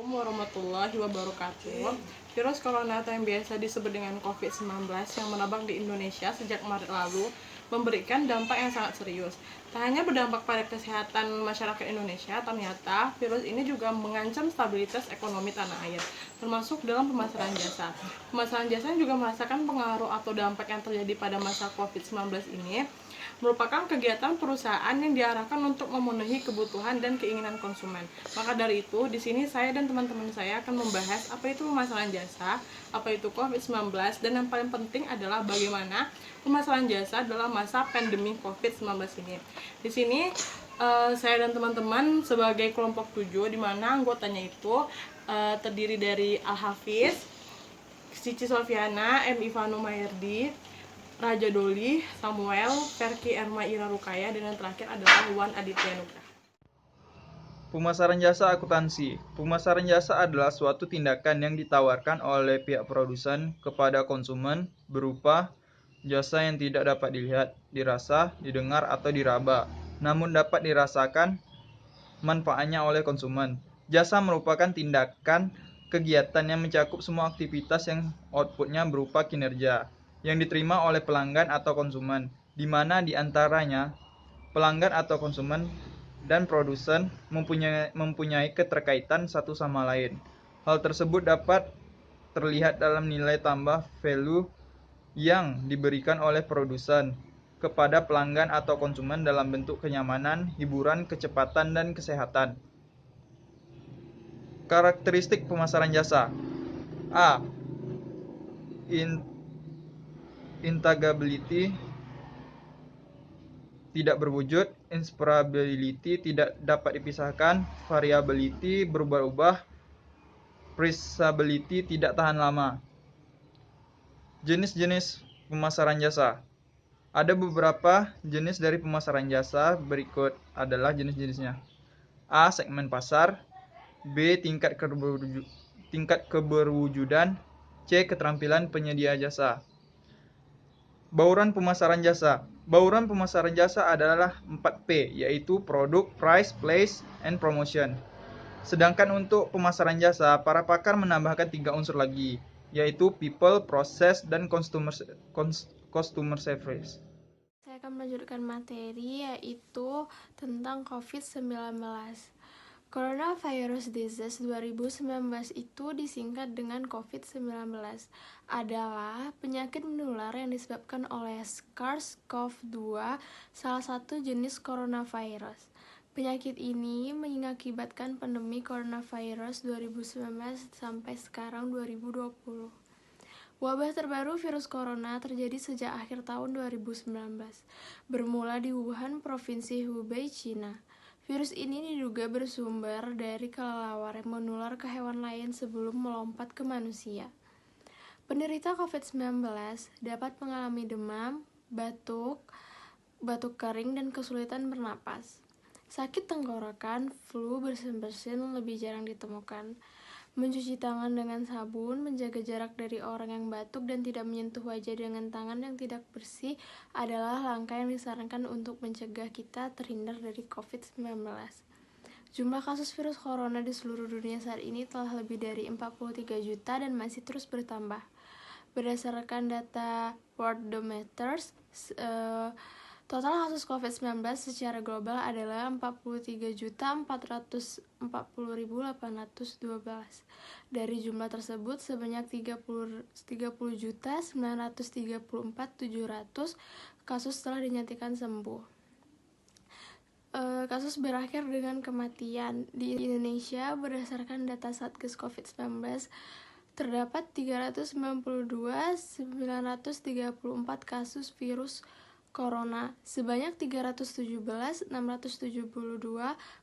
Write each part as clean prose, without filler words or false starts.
Assalamualaikum warahmatullahi wabarakatuh. Virus corona atau yang biasa disebut dengan COVID-19 yang menabang di Indonesia sejak Maret lalu memberikan dampak yang sangat serius. Tak hanya berdampak pada kesehatan masyarakat Indonesia, ternyata virus ini juga mengancam stabilitas ekonomi tanah air, termasuk dalam pemasaran jasa. Pemasaran jasa juga merasakan pengaruh atau dampak yang terjadi pada masa COVID-19 ini merupakan kegiatan perusahaan yang diarahkan untuk memenuhi kebutuhan dan keinginan konsumen. Maka dari itu, di sini saya dan teman-teman saya akan membahas apa itu pemasaran jasa, apa itu COVID-19, dan yang paling penting adalah bagaimana pemasaran jasa dalam masa pandemi COVID-19 ini. Di sini saya dan teman-teman sebagai kelompok 7, di mana anggotanya itu terdiri dari Al-Hafiz, Cici Sofiana, M. Ivano Mayerdi, Raja Doli, Samuel, Ferki Erma Ira Rukaya, dan yang terakhir adalah Wan Aditya Nugraha. Pemasaran jasa akuntansi. Pemasaran jasa adalah suatu tindakan yang ditawarkan oleh pihak produsen kepada konsumen berupa jasa yang tidak dapat dilihat, dirasa, didengar, atau diraba, namun dapat dirasakan manfaatnya oleh konsumen. Jasa merupakan tindakan kegiatan yang mencakup semua aktivitas yang outputnya berupa kinerja yang diterima oleh pelanggan atau konsumen, di mana di antaranya pelanggan atau konsumen dan produsen mempunyai keterkaitan satu sama lain. Hal tersebut dapat terlihat dalam nilai tambah value yang diberikan oleh produsen kepada pelanggan atau konsumen dalam bentuk kenyamanan, hiburan, kecepatan, dan kesehatan. Karakteristik pemasaran jasa. A. Integrability tidak berwujud, inseparability tidak dapat dipisahkan, variability berubah-ubah, traceability tidak tahan lama. Jenis-jenis pemasaran jasa. Ada beberapa jenis dari pemasaran jasa, berikut adalah jenis-jenisnya. A. Segmen pasar. B. Tingkat keberwujudan. C. Keterampilan penyedia jasa. Bauran pemasaran jasa. Bauran pemasaran jasa adalah 4P, yaitu produk, price, place, and promotion. Sedangkan untuk pemasaran jasa, para pakar menambahkan 3 unsur lagi, yaitu people, process, dan customer service. Saya akan melanjutkan materi yaitu tentang COVID-19. Coronavirus Disease 2019 itu disingkat dengan COVID-19 adalah penyakit menular yang disebabkan oleh SARS-CoV-2, salah satu jenis coronavirus. Penyakit ini mengakibatkan pandemi coronavirus 2019 sampai sekarang 2020. Wabah terbaru virus corona terjadi sejak akhir tahun 2019, bermula di Wuhan, Provinsi Hubei, Cina. Virus ini diduga bersumber dari kelelawar yang menular ke hewan lain sebelum melompat ke manusia. Penderita COVID-19 dapat mengalami demam, batuk kering, dan kesulitan bernapas. Sakit tenggorokan, flu, bersin-bersin lebih jarang ditemukan. Mencuci tangan dengan sabun, menjaga jarak dari orang yang batuk, dan tidak menyentuh wajah dengan tangan yang tidak bersih adalah langkah yang disarankan untuk mencegah kita terhindar dari COVID-19. Jumlah kasus virus corona di seluruh dunia saat ini telah lebih dari 43 juta dan masih terus bertambah. Berdasarkan data Worldometers, total kasus COVID-19 secara global adalah 43.440.812. Dari jumlah tersebut, sebanyak 30.934.700 kasus telah dinyatakan sembuh. Kasus berakhir dengan kematian. Di Indonesia, berdasarkan data Satgas COVID-19, terdapat 392.934 kasus virus corona. Sebanyak 317.672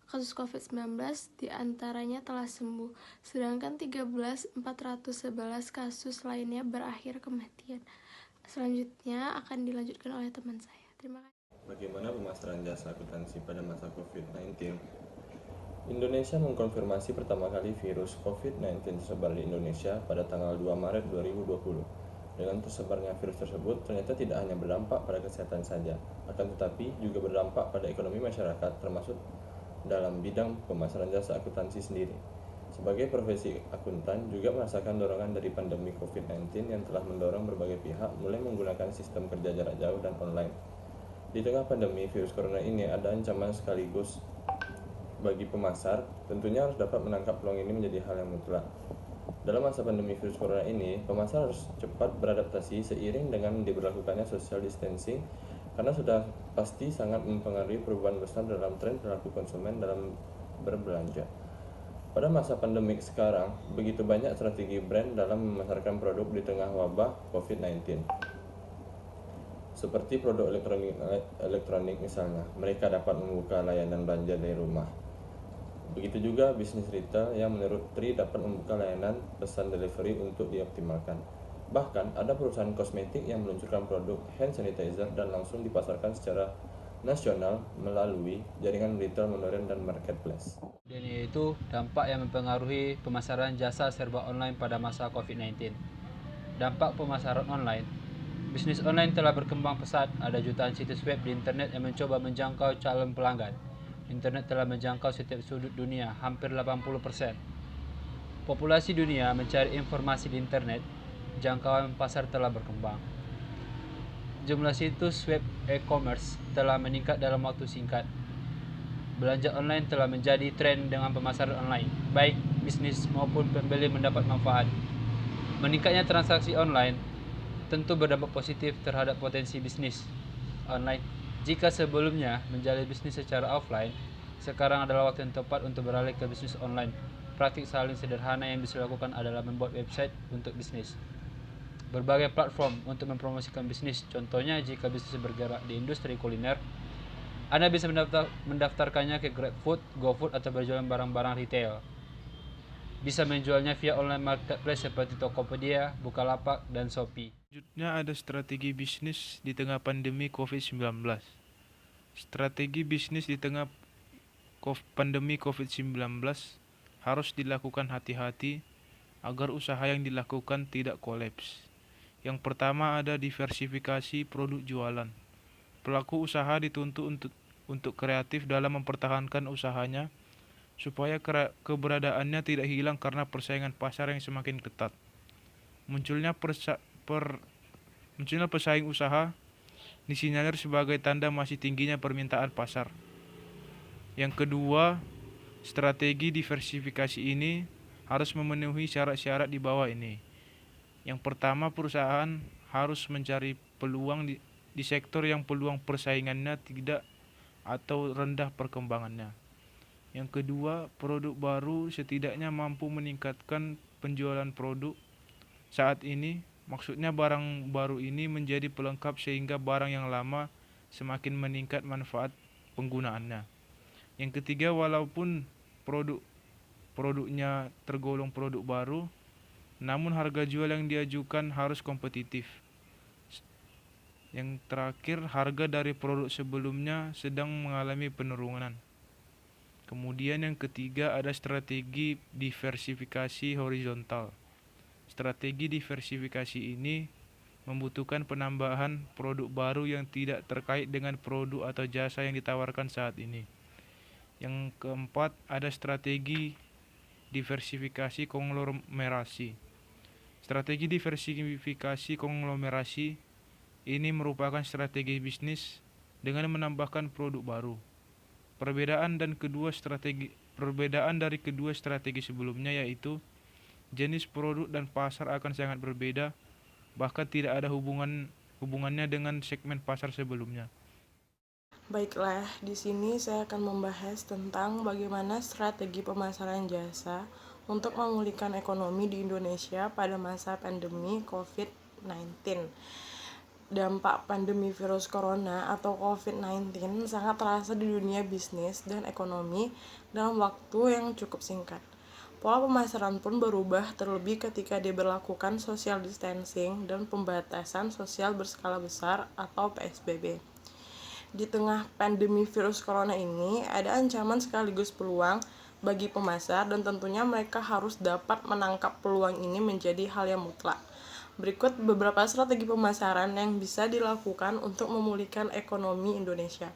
kasus COVID-19 diantaranya telah sembuh, sedangkan 13.411 kasus lainnya berakhir kematian. Selanjutnya akan dilanjutkan oleh teman saya. Terima kasih. Bagaimana pemasaran jasa akuntansi pada masa COVID-19? Indonesia mengkonfirmasi pertama kali virus COVID-19 tersebar di Indonesia pada tanggal 2 Maret 2020. Dengan tersebarnya virus tersebut, ternyata tidak hanya berdampak pada kesehatan saja, akan tetapi juga berdampak pada ekonomi masyarakat, termasuk dalam bidang pemasaran jasa akuntansi sendiri. Sebagai profesi akuntan juga merasakan dorongan dari pandemi COVID-19 yang telah mendorong berbagai pihak mulai menggunakan sistem kerja jarak jauh dan online. Di tengah pandemi virus corona ini ada ancaman sekaligus bagi pemasar, tentunya harus dapat menangkap peluang ini menjadi hal yang mutlak. Dalam masa pandemi virus corona ini, pemasar harus cepat beradaptasi seiring dengan diberlakukannya social distancing karena sudah pasti sangat mempengaruhi perubahan besar dalam tren perilaku konsumen dalam berbelanja. Pada masa pandemik sekarang, begitu banyak strategi brand dalam memasarkan produk di tengah wabah COVID-19. Seperti produk elektronik misalnya, mereka dapat membuka layanan belanja dari rumah. Begitu juga bisnis retail yang menurut Tri dapat membuka layanan pesan delivery untuk dioptimalkan. Bahkan ada perusahaan kosmetik yang meluncurkan produk hand sanitizer dan langsung dipasarkan secara nasional melalui jaringan retail modern dan marketplace. Dan yaitu dampak yang mempengaruhi pemasaran jasa serba online pada masa COVID-19. Dampak pemasaran online. Bisnis online telah berkembang pesat, ada jutaan situs web di internet yang mencoba menjangkau calon pelanggan. Internet telah menjangkau setiap sudut dunia, hampir 80%. Populasi dunia mencari informasi di internet, jangkauan pasar telah berkembang. Jumlah situs web e-commerce telah meningkat dalam waktu singkat. Belanja online telah menjadi tren dengan pemasaran online, baik bisnis maupun pembeli mendapat manfaat. Meningkatnya transaksi online tentu berdampak positif terhadap potensi bisnis online. Jika sebelumnya menjalani bisnis secara offline, sekarang adalah waktu yang tepat untuk beralih ke bisnis online. Praktik saling sederhana yang bisa dilakukan adalah membuat website untuk bisnis. Berbagai platform untuk mempromosikan bisnis. Contohnya, jika bisnis bergerak di industri kuliner, Anda bisa mendaftarkannya ke GrabFood, GoFood, atau berjualan barang-barang retail. Bisa menjualnya via online marketplace seperti Tokopedia, Bukalapak, dan Shopee. Selanjutnya ada strategi bisnis di tengah pandemi COVID-19. Strategi bisnis di tengah pandemi COVID-19 harus dilakukan hati-hati agar usaha yang dilakukan tidak kolaps. Yang pertama ada diversifikasi produk jualan. Pelaku usaha dituntut untuk kreatif dalam mempertahankan usahanya supaya keberadaannya tidak hilang karena persaingan pasar yang semakin ketat. Munculnya pesaing usaha disinyalir sebagai tanda masih tingginya permintaan pasar. Yang kedua, strategi diversifikasi ini harus memenuhi syarat-syarat di bawah ini. Yang pertama, perusahaan harus mencari peluang di sektor yang peluang persaingannya tidak atau rendah perkembangannya. Yang kedua, produk baru setidaknya mampu meningkatkan penjualan produk saat ini. Maksudnya barang baru ini menjadi pelengkap sehingga barang yang lama semakin meningkat manfaat penggunaannya. Yang ketiga, walaupun produknya tergolong produk baru, namun harga jual yang diajukan harus kompetitif. Yang terakhir, harga dari produk sebelumnya sedang mengalami penurunan. Kemudian yang ketiga ada strategi diversifikasi horizontal. Strategi diversifikasi ini membutuhkan penambahan produk baru yang tidak terkait dengan produk atau jasa yang ditawarkan saat ini. Yang keempat ada strategi diversifikasi konglomerasi. Strategi diversifikasi konglomerasi ini merupakan strategi bisnis dengan menambahkan produk baru. Perbedaan dari kedua strategi sebelumnya yaitu jenis produk dan pasar akan sangat berbeda, bahkan tidak ada hubungannya dengan segmen pasar sebelumnya. Baiklah, di sini saya akan membahas tentang bagaimana strategi pemasaran jasa untuk memulihkan ekonomi di Indonesia pada masa pandemi COVID-19. Dampak pandemi virus corona atau COVID-19 sangat terasa di dunia bisnis dan ekonomi dalam waktu yang cukup singkat. Pola pemasaran pun berubah terlebih ketika diberlakukan social distancing dan pembatasan sosial berskala besar atau PSBB. Di tengah pandemi virus corona ini, ada ancaman sekaligus peluang bagi pemasar dan tentunya mereka harus dapat menangkap peluang ini menjadi hal yang mutlak. Berikut beberapa strategi pemasaran yang bisa dilakukan untuk memulihkan ekonomi Indonesia.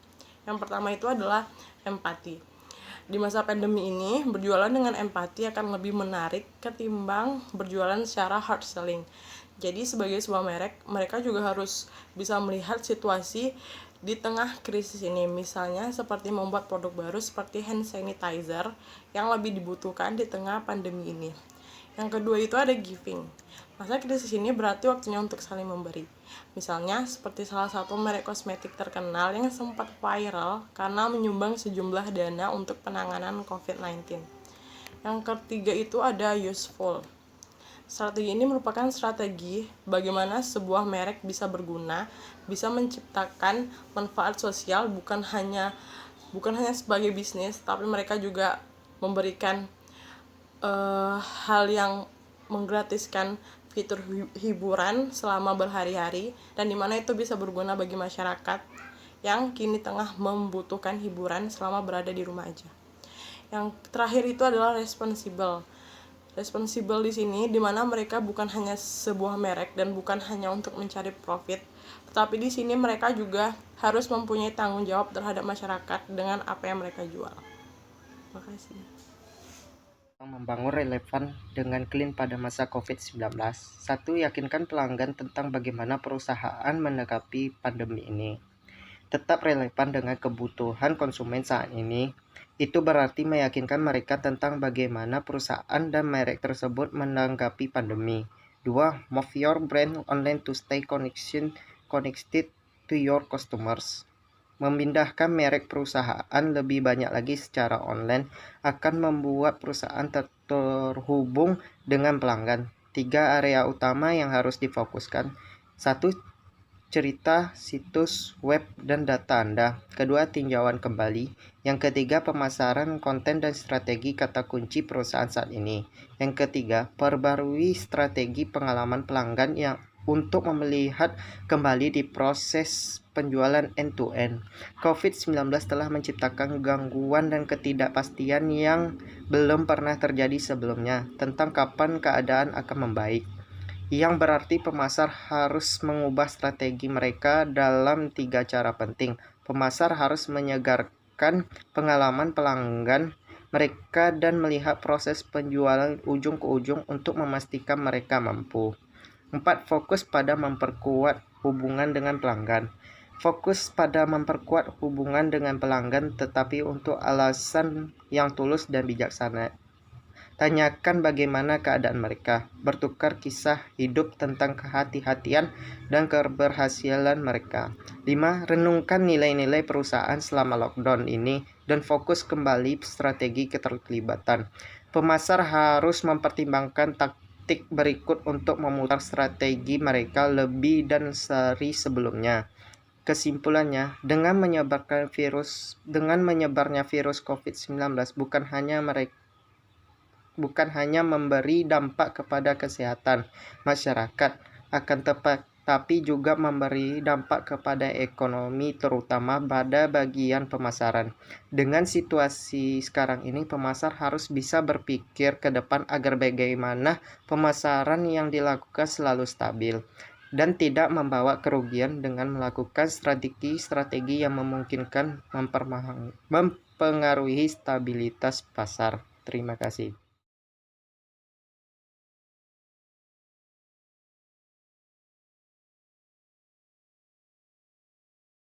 Yang pertama itu adalah empati. Di masa pandemi ini, berjualan dengan empati akan lebih menarik ketimbang berjualan secara hard selling. Jadi sebagai sebuah merek, mereka juga harus bisa melihat situasi di tengah krisis ini. Misalnya seperti membuat produk baru seperti hand sanitizer yang lebih dibutuhkan di tengah pandemi ini. Yang kedua itu ada giving. Masa krisis ini berarti waktunya untuk saling memberi. Misalnya seperti salah satu merek kosmetik terkenal yang sempat viral karena menyumbang sejumlah dana untuk penanganan COVID-19. Yang ketiga itu ada useful. Strategi ini merupakan strategi bagaimana sebuah merek bisa berguna, bisa menciptakan manfaat sosial bukan hanya sebagai bisnis, tapi mereka juga memberikan hal yang menggratiskan fitur hiburan selama berhari-hari, dan dimana itu bisa berguna bagi masyarakat yang kini tengah membutuhkan hiburan selama berada di rumah aja. Yang terakhir itu adalah responsible. Responsible di sini dimana mereka bukan hanya sebuah merek dan bukan hanya untuk mencari profit, tetapi di sini mereka juga harus mempunyai tanggung jawab terhadap masyarakat dengan apa yang mereka jual. Terima kasih. Membangun relevan dengan clean pada masa COVID-19. 1. Yakinkan pelanggan tentang bagaimana perusahaan menanggapi pandemi ini. Tetap relevan dengan kebutuhan konsumen saat ini. Itu berarti meyakinkan mereka tentang bagaimana perusahaan dan merek tersebut menanggapi pandemi. 2. Move your brand online to stay connected to your customers. Memindahkan merek perusahaan lebih banyak lagi secara online akan membuat perusahaan terhubung dengan pelanggan. 3 area utama yang harus difokuskan. 1. Cerita, situs, web, dan data Anda. 2. Tinjauan kembali. Yang ketiga, pemasaran, konten, dan strategi kata kunci perusahaan saat ini. Yang ketiga, perbarui strategi pengalaman pelanggan yang untuk melihat kembali di proses penjualan end-to-end. COVID-19 telah menciptakan gangguan dan ketidakpastian yang belum pernah terjadi sebelumnya tentang kapan keadaan akan membaik. Yang berarti pemasar harus mengubah strategi mereka dalam 3 cara penting. Pemasar harus menyegarkan pengalaman pelanggan mereka dan melihat proses penjualan ujung ke ujung untuk memastikan mereka mampu. 4. Fokus pada memperkuat hubungan dengan pelanggan. Fokus pada memperkuat hubungan dengan pelanggan tetapi untuk alasan yang tulus dan bijaksana. Tanyakan bagaimana keadaan mereka, bertukar kisah hidup tentang kehati-hatian dan keberhasilan mereka. 5. Renungkan nilai-nilai perusahaan selama lockdown ini dan fokus kembali strategi keterlibatan. Pemasar harus mempertimbangkan taktik berikut untuk memutar strategi mereka lebih dan seri sebelumnya. Kesimpulannya, dengan menyebarnya virus COVID-19 bukan hanya memberi dampak kepada kesehatan masyarakat tapi juga memberi dampak kepada ekonomi terutama pada bagian pemasaran. Dengan situasi sekarang ini, pemasar harus bisa berpikir ke depan agar bagaimana pemasaran yang dilakukan selalu stabil dan tidak membawa kerugian dengan melakukan strategi yang memungkinkan mempengaruhi stabilitas pasar. Terima kasih.